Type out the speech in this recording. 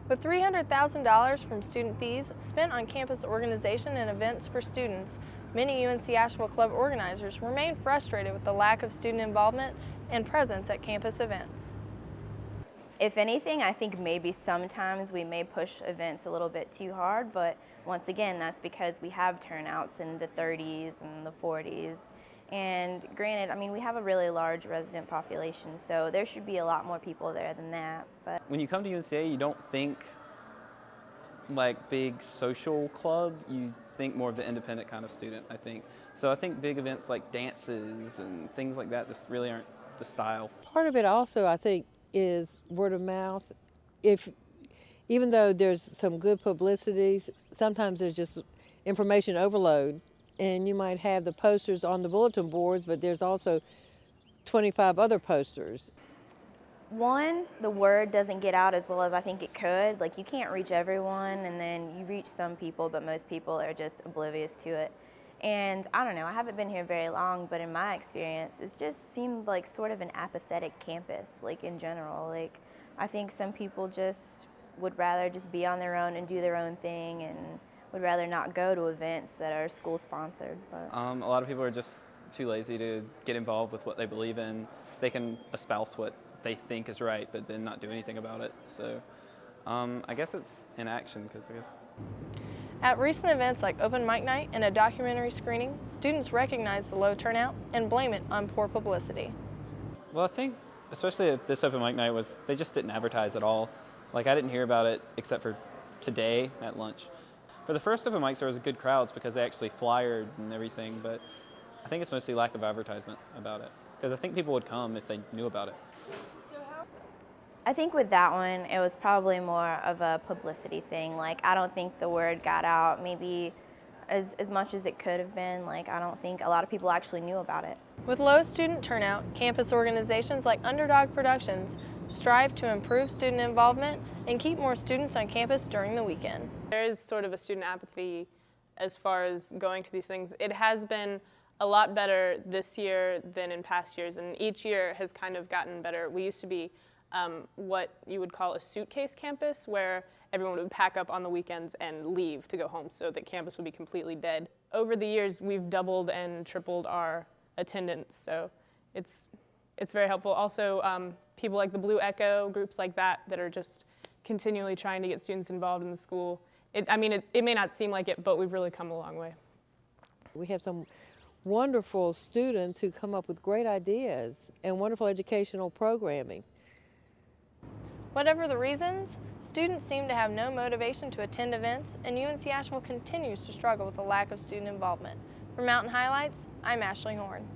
With $300,000 from student fees spent on campus organization and events for students, many UNC Asheville Club organizers remain frustrated with the lack of student involvement and presence at campus events. If anything, I think maybe sometimes we may push events a little bit too hard, but once again, that's because we have turnouts in the 30s and the 40s. And granted, I mean, we have a really large resident population, so there should be a lot more people there than that. But when you come to UNCA, you don't think like big social club, you think more of the independent kind of student, I think. So I think big events like dances and things like that just really aren't the style. Part of it also, I think, is word of mouth. Even though there's some good publicity, sometimes there's just information overload, and you might have the posters on the bulletin boards, but there's also 25 other posters. one, the word doesn't get out as well as I think it could. Like, you can't reach everyone, and then you reach some people, but most people are just oblivious to it. And I don't know, I haven't been here very long, but in my experience, it just seemed like sort of an apathetic campus, like in general. Like, I think some people just would rather just be on their own and do their own thing and would rather not go to events that are school sponsored. But A lot of people are just too lazy to get involved with what they believe in. They can espouse what they think is right, but then not do anything about it. So I guess it's inaction, because I guess. At recent events like open mic night and a documentary screening, students recognize the low turnout and blame it on poor publicity. Well, I think especially at this open mic night they just didn't advertise at all. Like, I didn't hear about it except for today at lunch. For the first open mics, there was good crowds because they actually flyered and everything, but I think it's mostly lack of advertisement about it, because I think people would come if they knew about it. I think with that one, it was probably more of a publicity thing. Like, I don't think the word got out maybe as much as it could have been. Like, I don't think a lot of people actually knew about it. With low student turnout, campus organizations like Underdog Productions strive to improve student involvement and keep more students on campus during the weekend. There is sort of a student apathy as far as going to these things. It has been a lot better this year than in past years, and each year has kind of gotten better. We used to be what you would call a suitcase campus, where everyone would pack up on the weekends and leave to go home, so that campus would be completely dead. Over the years, we've doubled and tripled our attendance, so it's very helpful. Also, people like the Blue Echo, groups like that are just continually trying to get students involved in the school. It may not seem like it, but we've really come a long way. We have some wonderful students who come up with great ideas and wonderful educational programming. Whatever the reasons, students seem to have no motivation to attend events, and UNC Asheville continues to struggle with a lack of student involvement. For Mountain Highlights, I'm Ashley Horn.